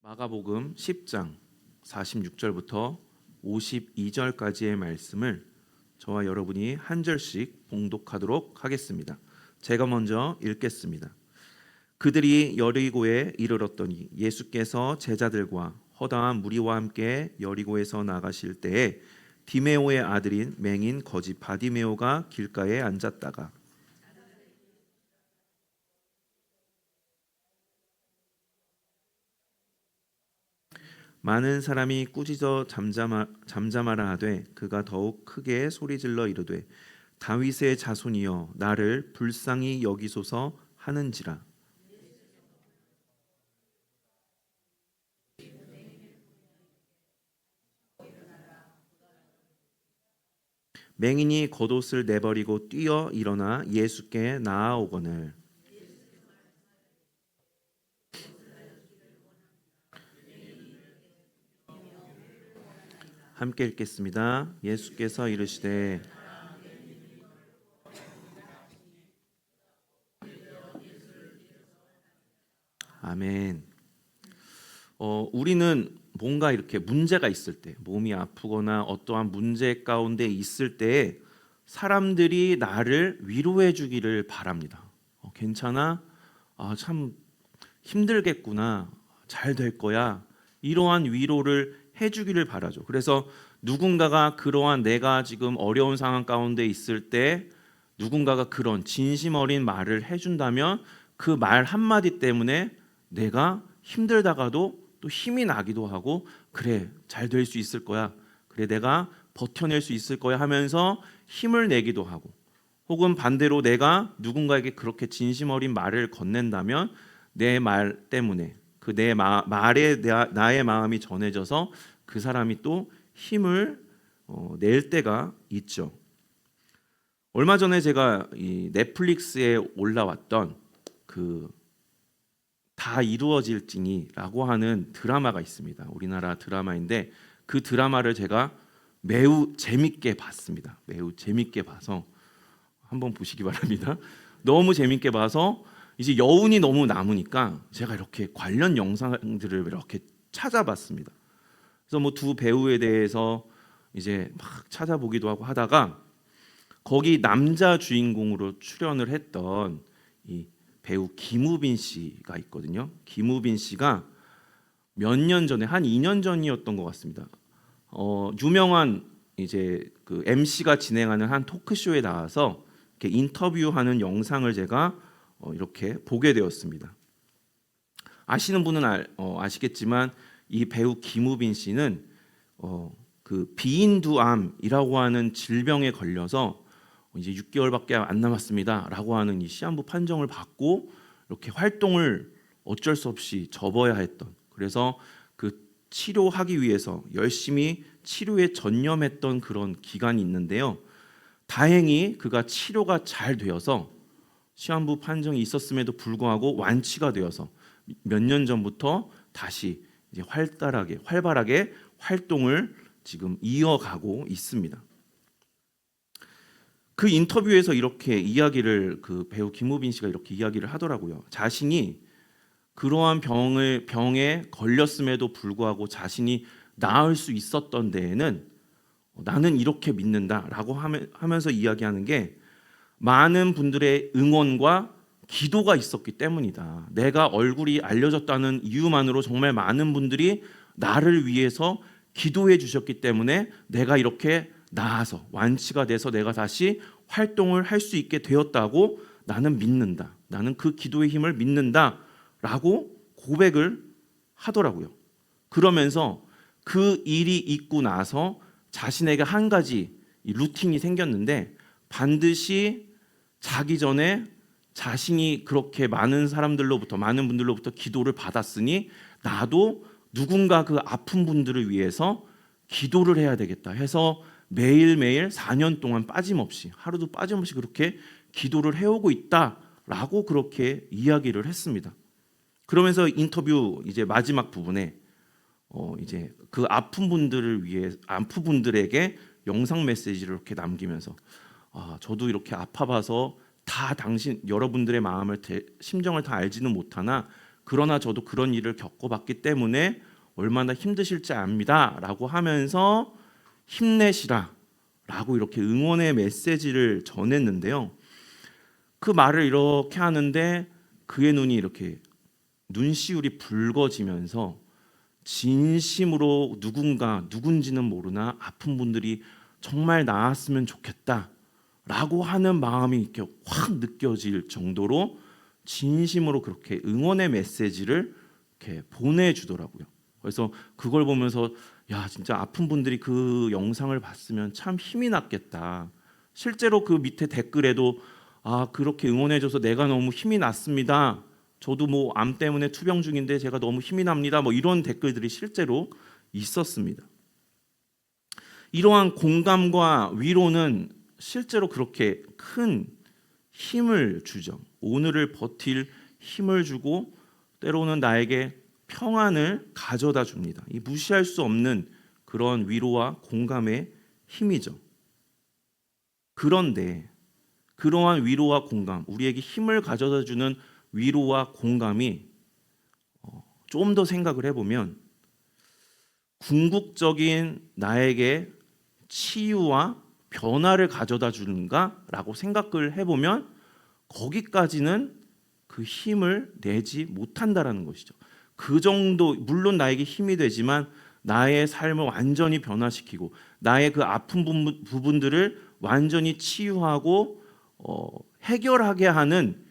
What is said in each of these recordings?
마가복음 10장 46절부터 52절까지의 말씀을 저와 여러분이 한 절씩 봉독하도록 하겠습니다. 제가 먼저 읽겠습니다. 그들이 여리고에 이르렀더니 예수께서 제자들과 허다한 무리와 함께 여리고에서 나가실 때에 디메오의 아들인 맹인 거지 바디메오가 길가에 앉았다가 많은 사람이 꾸짖어 잠잠하라 하되 그가 더욱 크게 소리질러 이르되 다윗의 자손이여 나를 불쌍히 여기소서 하는지라. 맹인이 겉옷을 내버리고 뛰어 일어나 예수께 나아오거늘 함께 읽겠습니다. 예수께서 이르시되 아멘. 우리는 뭔가 이렇게 문제가 있을 때, 몸이 아프거나 어떠한 문제 가운데 있을 때 사람들이 나를 위로해 주기를 바랍니다. 괜찮아? 참 힘들겠구나. 잘 될 거야. 이러한 위로를 해주기를 바라죠. 그래서 누군가가 그러한 내가 지금 어려운 상황 가운데 있을 때 누군가가 그런 진심 어린 말을 해준다면 그 말 한마디 때문에 내가 힘들다가도 또 힘이 나기도 하고 그래 잘 될 수 있을 거야. 그래 내가 버텨낼 수 있을 거야 하면서 힘을 내기도 하고 혹은 반대로 내가 누군가에게 그렇게 진심 어린 말을 건넨다면 내 말 때문에 그 내 말에 나의 마음이 전해져서 그 사람이 또 힘을 낼 때가 있죠. 얼마 전에 제가 이 넷플릭스에 올라왔던 그 다 이루어질지니라고 하는 드라마가 있습니다. 우리나라 드라마인데 그 드라마를 제가 매우 재밌게 봤습니다. 매우 재밌게 봐서 한번 보시기 바랍니다. 너무 재밌게 봐서 이제 여운이 너무 남으니까 제가 이렇게 관련 영상들을 이렇게 찾아봤습니다. 그래서 뭐 두 배우에 대해서 이제 막 찾아보기도 하고 하다가 거기 남자 주인공으로 출연을 했던 이 배우 김우빈 씨가 있거든요. 김우빈 씨가 몇 년 전에 한 2년 전이었던 것 같습니다. 유명한 이제 그 MC가 진행하는 한 토크쇼에 나와서 이렇게 인터뷰하는 영상을 제가 이렇게 보게 되었습니다. 아시는 분은 아시겠지만 이 배우 김우빈 씨는 그 비인두암이라고 하는 질병에 걸려서 이제 6개월밖에 안 남았습니다라고 하는 이 시한부 판정을 받고 이렇게 활동을 어쩔 수 없이 접어야 했던, 그래서 그 치료하기 위해서 열심히 치료에 전념했던 그런 기간이 있는데요. 다행히 그가 치료가 잘 되어서 시한부 판정이 있었음에도 불구하고 완치가 되어서 몇 년 전부터 다시 이제 활발하게 활동을 지금 이어가고 있습니다. 그 인터뷰에서 이렇게 이야기를 그 배우 김우빈 씨가 이렇게 이야기를 하더라고요. 자신이 그러한 병에 걸렸음에도 불구하고 자신이 나을 수 있었던 데에는 나는 이렇게 믿는다라고 하면서 이야기하는 게 많은 분들의 응원과 기도가 있었기 때문이다. 내가 얼굴이 알려졌다는 이유만으로 정말 많은 분들이 나를 위해서 기도해 주셨기 때문에 내가 이렇게 나아서 완치가 돼서 내가 다시 활동을 할 수 있게 되었다고 나는 믿는다. 나는 그 기도의 힘을 믿는다라고 고백을 하더라고요. 그러면서 그 일이 있고 나서 자신에게 한 가지 루틴이 생겼는데 반드시 자기 전에 자신이 그렇게 많은 분들로부터 기도를 받았으니 나도 누군가 그 아픈 분들을 위해서 기도를 해야 되겠다 해서 매일매일 4년 동안 빠짐없이 하루도 빠짐없이 그렇게 기도를 해오고 있다라고 그렇게 이야기를 했습니다. 그러면서 인터뷰 이제 마지막 부분에 이제 그 아픈 분들에게 영상 메시지를 이렇게 남기면서 저도 이렇게 아파봐서 다 여러분들의 심정을 다 알지는 못하나 그러나 저도 그런 일을 겪어봤기 때문에 얼마나 힘드실지 압니다 라고 하면서 힘내시라 라고 이렇게 응원의 메시지를 전했는데요. 그 말을 이렇게 하는데 그의 눈이 이렇게 눈시울이 붉어지면서 진심으로 누군지는 모르나 아픈 분들이 정말 나았으면 좋겠다 라고 하는 마음이 이렇게 확 느껴질 정도로 진심으로 그렇게 응원의 메시지를 이렇게 보내주더라고요. 그래서 그걸 보면서 야, 진짜 아픈 분들이 그 영상을 봤으면 참 힘이 났겠다. 실제로 그 밑에 댓글에도 그렇게 응원해줘서 내가 너무 힘이 났습니다. 저도 뭐 암 때문에 투병 중인데 제가 너무 힘이 납니다. 뭐 이런 댓글들이 실제로 있었습니다. 이러한 공감과 위로는 실제로 그렇게 큰 힘을 주죠. 오늘을 버틸 힘을 주고 때로는 나에게 평안을 가져다 줍니다. 이 무시할 수 없는 그런 위로와 공감의 힘이죠. 그런데 그러한 위로와 공감, 우리에게 힘을 가져다 주는 위로와 공감이 좀 더 생각을 해보면 궁극적인 나에게 치유와 변화를 가져다 주는가라고 생각을 해보면 거기까지는 그 힘을 내지 못한다라는 것이죠. 그 정도, 물론 나에게 힘이 되지만 나의 삶을 완전히 변화시키고 나의 그 아픈 부분들을 완전히 치유하고 해결하게 하는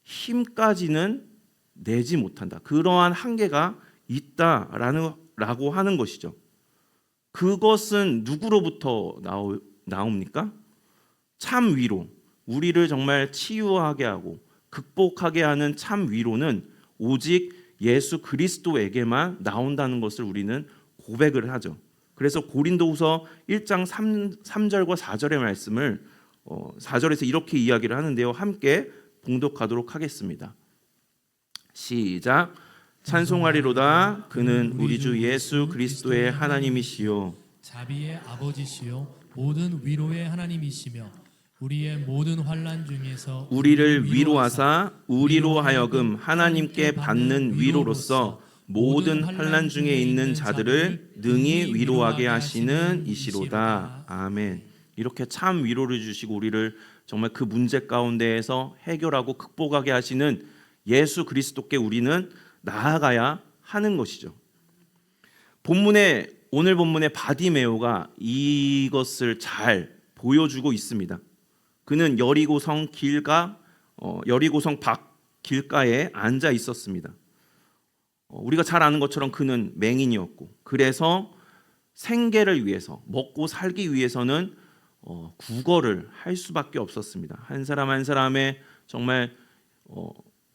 힘까지는 내지 못한다. 그러한 한계가 있다라고 하는 것이죠. 그것은 누구로부터 나옵니까? 참 위로, 우리를 정말 치유하게 하고 극복하게 하는 참 위로는 오직 예수 그리스도에게만 나온다는 것을 우리는 고백을 하죠. 그래서 고린도후서 1장 3절과 4절의 말씀을 4절에서 이렇게 이야기를 하는데요. 함께 봉독하도록 하겠습니다. 시작. 찬송하리로다. 그는 우리 주 예수 그리스도의 하나님이시요 자비의 아버지시요 모든 위로의 하나님이시며 우리의 모든 환난 중에서 우리를 위로하사 우리로 하여금 하나님께 받는 위로로서 모든 환난 중에 있는 자들을 능히 위로하게 하시는 이시로다. 아멘. 이렇게 참 위로를 주시고 우리를 정말 그 문제 가운데에서 해결하고 극복하게 하시는 예수 그리스도께 우리는 나아가야 하는 것이죠. 오늘 본문의 바디메오가 이것을 잘 보여주고 있습니다. 그는 여리고성 밖 길가에 앉아 있었습니다. 우리가 잘 아는 것처럼 그는 맹인이었고, 그래서 생계를 위해서, 먹고 살기 위해서는 구걸을 할 수밖에 없었습니다. 한 사람 한 사람의 정말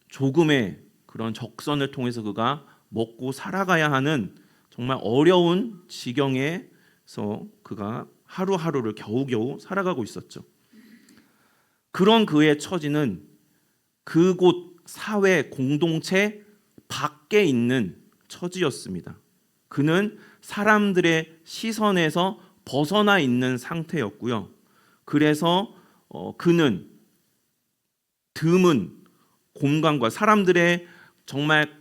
조금의 그런 적선을 통해서 그가 먹고 살아가야 하는 정말 어려운 지경에서 그가 하루하루를 겨우겨우 살아가고 있었죠. 그런 그의 처지는 그곳 사회 공동체 밖에 있는 처지였습니다. 그는 사람들의 시선에서 벗어나 있는 상태였고요. 그래서 그는 드문 공간과 사람들의 정말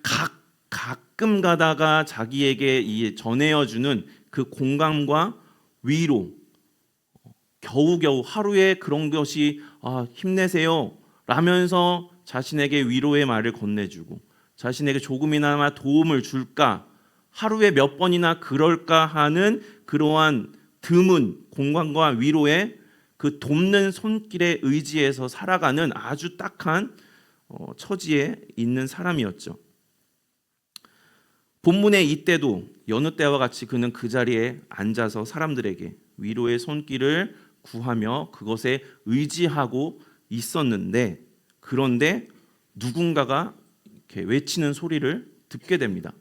가끔 가다가 자기에게 전해주는 그 공감과 위로, 겨우겨우 하루에 그런 것이 힘내세요 라면서 자신에게 위로의 말을 건네주고 자신에게 조금이나마 도움을 줄까, 하루에 몇 번이나 그럴까 하는 그러한 드문 공간과 위로의 그 돕는 손길에 의지해서 살아가는 아주 딱한 처지에 있는 사람이었죠. 본문의 이때도 여느 때와 같이 그는 그 자리에 앉아서 사람들에게 위로의 손길을 구하며 그것에 의지하고 있었는데, 그런데 누군가가 이렇게 외치는 소리를 듣게 됩니다.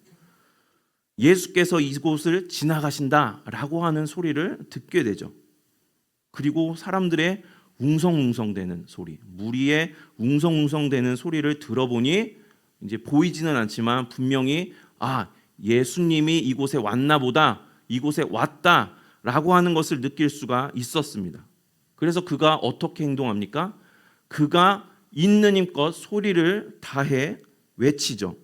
예수께서 이곳을 지나가신다라고 하는 소리를 듣게 되죠. 그리고 사람들의 웅성웅성대는 소리, 무리의 웅성웅성대는 소리를 들어보니 이제 보이지는 않지만 분명히 예수님이 이곳에 왔나 보다, 이곳에 왔다라고 하는 것을 느낄 수가 있었습니다. 그래서 그가 어떻게 행동합니까? 그가 있는 힘껏 소리를 다해 외치죠.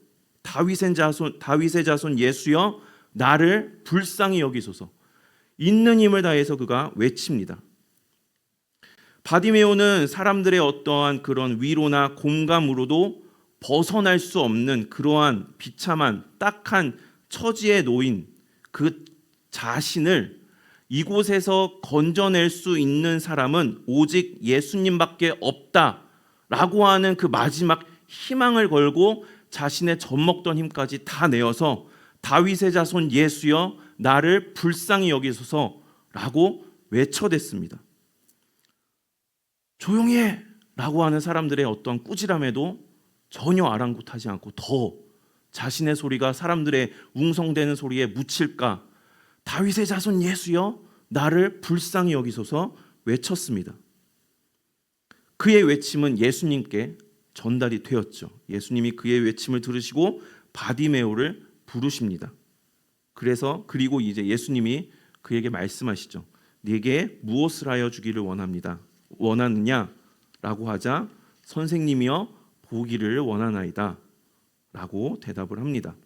다윗의 자손 예수여 나를 불쌍히 여기소서. 있는 힘을 다해서 그가 외칩니다. 바디메오는 사람들의 어떠한 그런 위로나 공감으로도 벗어날 수 없는 그러한 비참한 딱한 처지에 놓인 그 자신을 이곳에서 건져낼 수 있는 사람은 오직 예수님밖에 없다라고 하는 그 마지막 희망을 걸고 자신의 젖먹던 힘까지 다 내어서 다윗의 자손 예수여 나를 불쌍히 여기소서라고 외쳐댔습니다. 조용히 해! 라고 하는 사람들의 어떤 꾸지람에도 전혀 아랑곳하지 않고 더 자신의 소리가 사람들의 웅성대는 소리에 묻힐까 다윗의 자손 예수여 나를 불쌍히 여기소서 외쳤습니다. 그의 외침은 예수님께 전달이 되었죠. 예수님이 그의 외침을 들으시고 바디메오를 부르십니다. 그리고 이제 예수님이 그에게 말씀하시죠. 네게 무엇을 하여 주기를 원하느냐라고 하자 선생님이여 보기를 원하나이다 라고 대답을 합니다.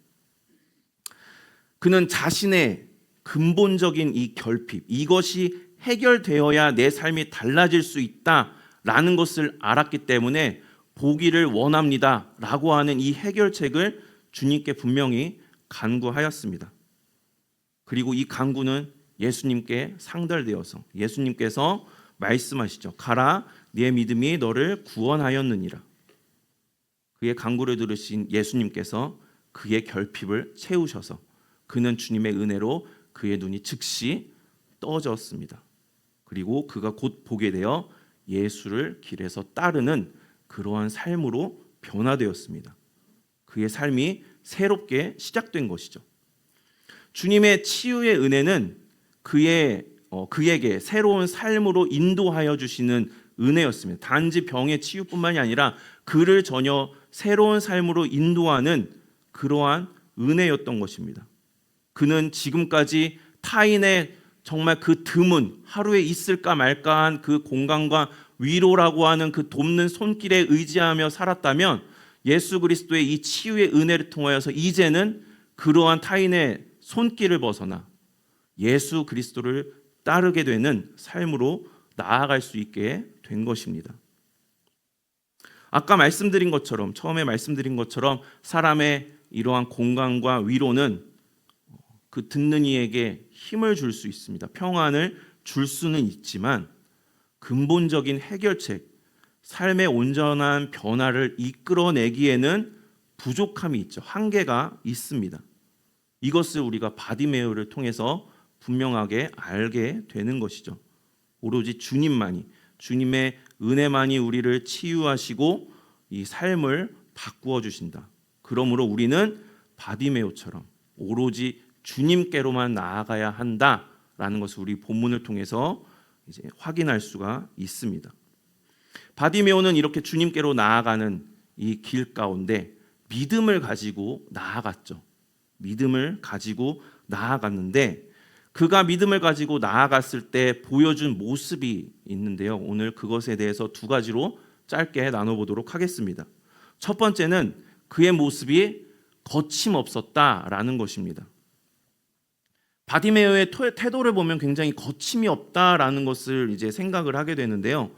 그는 자신의 근본적인 이 결핍, 이것이 해결되어야 내 삶이 달라질 수 있다라는 것을 알았기 때문에 보기를 원합니다 라고 하는 이 해결책을 주님께 분명히 간구하였습니다. 그리고 이 간구는 예수님께 상달되어서 예수님께서 말씀하시죠. 가라, 네 믿음이 너를 구원하였느니라. 그의 간구를 들으신 예수님께서 그의 결핍을 채우셔서 그는 주님의 은혜로 그의 눈이 즉시 떠졌습니다. 그리고 그가 곧 보게 되어 예수를 길에서 따르는 그러한 삶으로 변화되었습니다. 그의 삶이 새롭게 시작된 것이죠. 주님의 치유의 은혜는 그에게 새로운 삶으로 인도하여 주시는 은혜였습니다. 단지 병의 치유뿐만이 아니라 그를 전혀 새로운 삶으로 인도하는 그러한 은혜였던 것입니다. 그는 지금까지 타인의 정말 그 드문 하루에 있을까 말까한 그 공간과 위로라고 하는 그 돕는 손길에 의지하며 살았다면 예수 그리스도의 이 치유의 은혜를 통하여서 이제는 그러한 타인의 손길을 벗어나 예수 그리스도를 따르게 되는 삶으로 나아갈 수 있게 된 것입니다. 아까 처음에 말씀드린 것처럼 사람의 이러한 공감과 위로는 그 듣는 이에게 힘을 줄 수 있습니다. 평안을 줄 수는 있지만 근본적인 해결책, 삶의 온전한 변화를 이끌어내기에는 부족함이 있죠. 한계가 있습니다. 이것을 우리가 바디메오를 통해서 분명하게 알게 되는 것이죠. 오로지 주님의 은혜만이 우리를 치유하시고 이 삶을 바꾸어 주신다. 그러므로 우리는 바디메오처럼 오로지 주님께로만 나아가야 한다라는 것을 우리 본문을 통해서 이제 확인할 수가 있습니다. 바디메오는 이렇게 주님께로 나아가는 이 길 가운데 믿음을 가지고 나아갔죠. 믿음을 가지고 나아갔는데 그가 믿음을 가지고 나아갔을 때 보여준 모습이 있는데요. 오늘 그것에 대해서 두 가지로 짧게 나눠보도록 하겠습니다. 첫 번째는 그의 모습이 거침없었다라는 것입니다. 바디메오의 태도를 보면 굉장히 거침이 없다라는 것을 이제 생각을 하게 되는데요.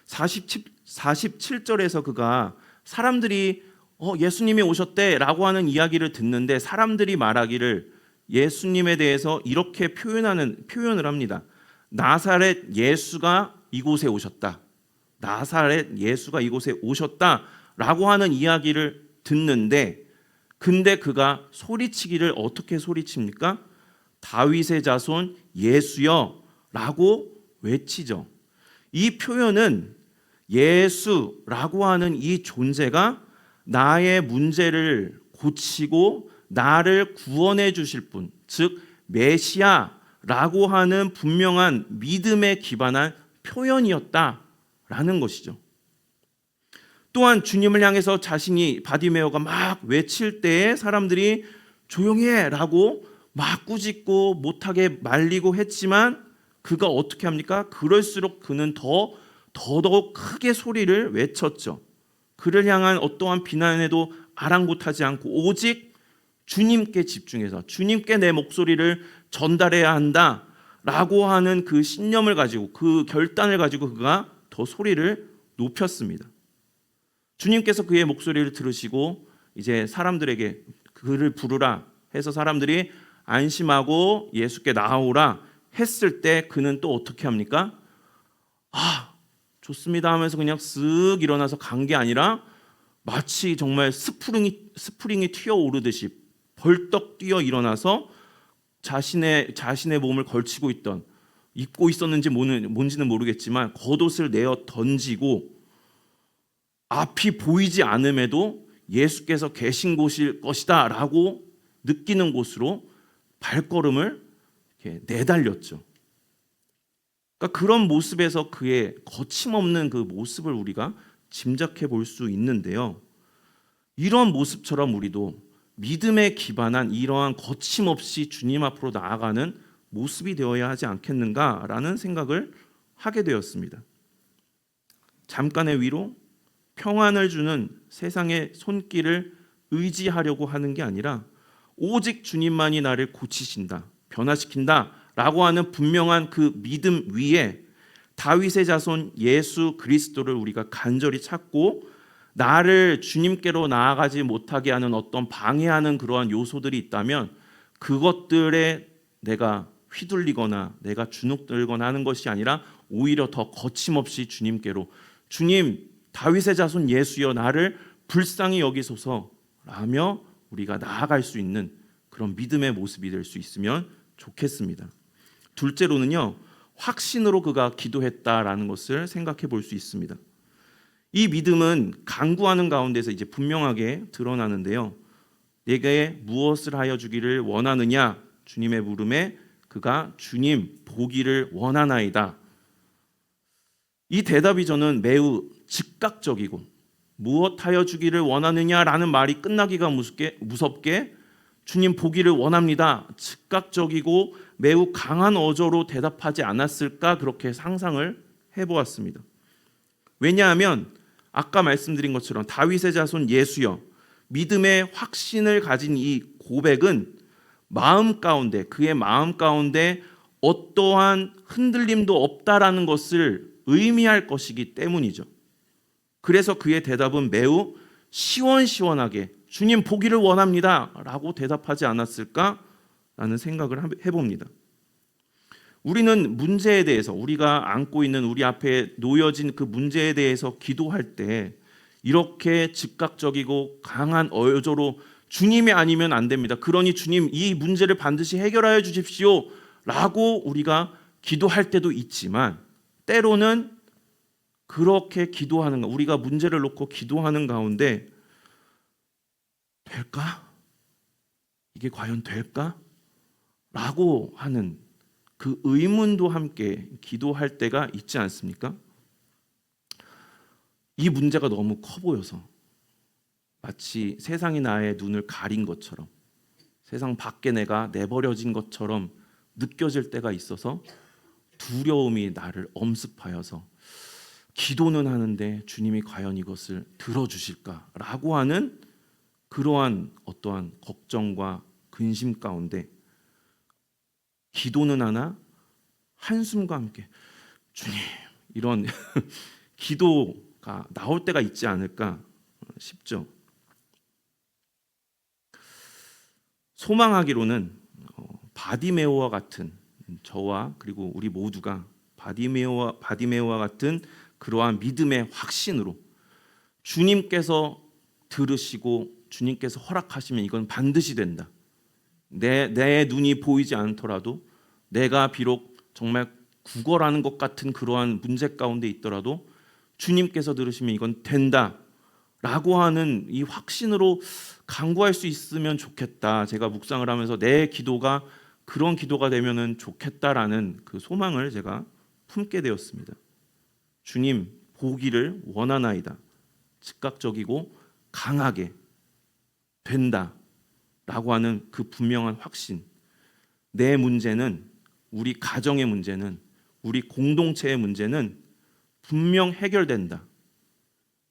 47절에서 그가 사람들이 예수님이 오셨대라고 하는 이야기를 듣는데 사람들이 말하기를 예수님에 대해서 이렇게 표현을 합니다. 나사렛 예수가 이곳에 오셨다. 나사렛 예수가 이곳에 오셨다라고 하는 이야기를 듣는데 근데 그가 소리치기를 어떻게 소리칩니까? 다윗의 자손 예수여라고 외치죠. 이 표현은 예수라고 하는 이 존재가 나의 문제를 고치고 나를 구원해 주실 분, 즉 메시아라고 하는 분명한 믿음에 기반한 표현이었다라는 것이죠. 또한 주님을 향해서 자신이 바디메오가 막 외칠 때에 사람들이 조용히 해라고 막 꾸짖고 못하게 말리고 했지만 그가 어떻게 합니까? 그럴수록 그는 더더욱 크게 소리를 외쳤죠. 그를 향한 어떠한 비난에도 아랑곳하지 않고 오직 주님께 집중해서 주님께 내 목소리를 전달해야 한다라고 하는 그 신념을 가지고 그 결단을 가지고 그가 더 소리를 높였습니다. 주님께서 그의 목소리를 들으시고 이제 사람들에게 그를 부르라 해서 사람들이 안심하고 예수께 나아오라 했을 때 그는 또 어떻게 합니까? 좋습니다 하면서 그냥 쓱 일어나서 간 게 아니라 마치 정말 스프링이 튀어오르듯이 벌떡 뛰어 일어나서 자신의 몸을 걸치고 있던, 입고 있었는지 뭔지는 모르겠지만 겉옷을 내어 던지고 앞이 보이지 않음에도 예수께서 계신 곳일 것이다 라고 느끼는 곳으로 발걸음을 이렇게 내달렸죠. 그러니까 그런 모습에서 그의 거침없는 그 모습을 우리가 짐작해 볼 수 있는데요. 이런 모습처럼 우리도 믿음에 기반한 이러한 거침없이 주님 앞으로 나아가는 모습이 되어야 하지 않겠는가라는 생각을 하게 되었습니다. 잠깐의 위로, 평안을 주는 세상의 손길을 의지하려고 하는 게 아니라 오직 주님만이 나를 고치신다, 변화시킨다 라고 하는 분명한 그 믿음 위에 다윗의 자손 예수 그리스도를 우리가 간절히 찾고 나를 주님께로 나아가지 못하게 하는 어떤 방해하는 그러한 요소들이 있다면 그것들에 내가 휘둘리거나 내가 주눅들거나 하는 것이 아니라 오히려 더 거침없이 주님께로, 주님 다윗의 자손 예수여 나를 불쌍히 여기소서라며 우리가 나아갈 수 있는 그런 믿음의 모습이 될 수 있으면 좋겠습니다. 둘째로는요, 확신으로 그가 기도했다라는 것을 생각해 볼 수 있습니다. 이 믿음은 간구하는 가운데서 이제 분명하게 드러나는데요. 내게 무엇을 하여 주기를 원하느냐 주님의 물음에 그가 주님 보기를 원하나이다. 이 대답이 저는 매우 즉각적이고 무엇하여 주기를 원하느냐라는 말이 끝나기가 무섭게 주님 보기를 원합니다. 즉각적이고 매우 강한 어조로 대답하지 않았을까 그렇게 상상을 해보았습니다. 왜냐하면 아까 말씀드린 것처럼 다윗의 자손 예수여, 믿음의 확신을 가진 이 고백은 마음 가운데, 그의 마음 가운데 어떠한 흔들림도 없다라는 것을 의미할 것이기 때문이죠. 그래서 그의 대답은 매우 시원시원하게 주님 보기를 원합니다 라고 대답하지 않았을까 라는 생각을 해봅니다. 우리는 문제에 대해서, 우리가 안고 있는 우리 앞에 놓여진 그 문제에 대해서 기도할 때 이렇게 즉각적이고 강한 어조로 주님이 아니면 안 됩니다, 그러니 주님 이 문제를 반드시 해결하여 주십시오 라고 우리가 기도할 때도 있지만, 때로는 그렇게 기도하는, 우리가 문제를 놓고 기도하는 가운데 될까? 이게 과연 될까? 라고 하는 그 의문도 함께 기도할 때가 있지 않습니까? 이 문제가 너무 커 보여서 마치 세상이 나의 눈을 가린 것처럼, 세상 밖에 내가 내버려진 것처럼 느껴질 때가 있어서 두려움이 나를 엄습하여서 기도는 하는데 주님이 과연 이것을 들어주실까라고 하는 그러한 어떠한 걱정과 근심 가운데 기도는 하나 한숨과 함께 주님, 이런 기도가 나올 때가 있지 않을까 싶죠. 소망하기로는 바디메오와 같은, 저와 그리고 우리 모두가 바디메오와 같은 그러한 믿음의 확신으로 주님께서 들으시고 주님께서 허락하시면 이건 반드시 된다, 내 눈이 보이지 않더라도, 내가 비록 정말 구걸하는 것 같은 그러한 문제 가운데 있더라도 주님께서 들으시면 이건 된다 라고 하는 이 확신으로 간구할 수 있으면 좋겠다. 제가 묵상을 하면서 내 기도가 그런 기도가 되면 좋겠다라는 그 소망을 제가 품게 되었습니다. 주님 보기를 원하나이다. 즉각적이고 강하게 된다 라고 하는 그 분명한 확신. 내 문제는, 우리 가정의 문제는, 우리 공동체의 문제는 분명 해결된다.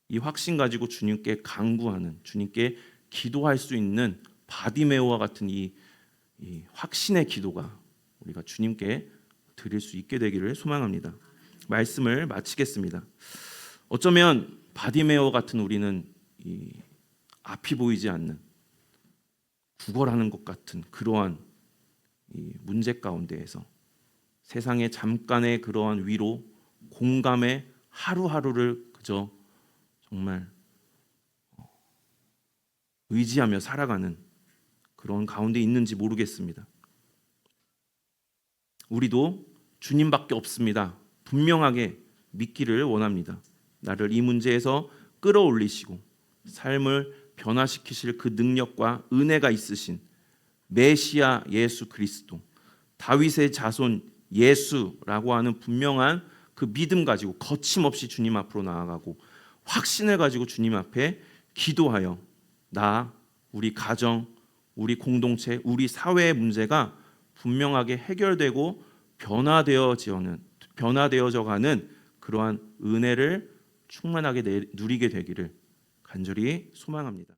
이 확신 가지고 주님께 간구하는, 주님께 기도할 수 있는 바디메오와 같은 이 확신의 기도가 우리가 주님께 드릴 수 있게 되기를 소망합니다. 말씀을 마치겠습니다. 어쩌면 바디메오 같은 우리는 이 앞이 보이지 않는 구걸하는 것 같은 그러한 이 문제 가운데에서 세상의 잠깐의 그러한 위로, 공감의 하루하루를 그저 정말 의지하며 살아가는 그런 가운데 있는지 모르겠습니다. 우리도 주님밖에 없습니다. 분명하게 믿기를 원합니다. 나를 이 문제에서 끌어올리시고 삶을 변화시키실 그 능력과 은혜가 있으신 메시아 예수 그리스도, 다윗의 자손 예수라고 하는 분명한 그 믿음 가지고 거침없이 주님 앞으로 나아가고 확신을 가지고 주님 앞에 기도하여 우리 가정, 우리 공동체, 우리 사회의 문제가 분명하게 해결되고 변화되어져 가는 그러한 은혜를 충만하게 누리게 되기를 간절히 소망합니다.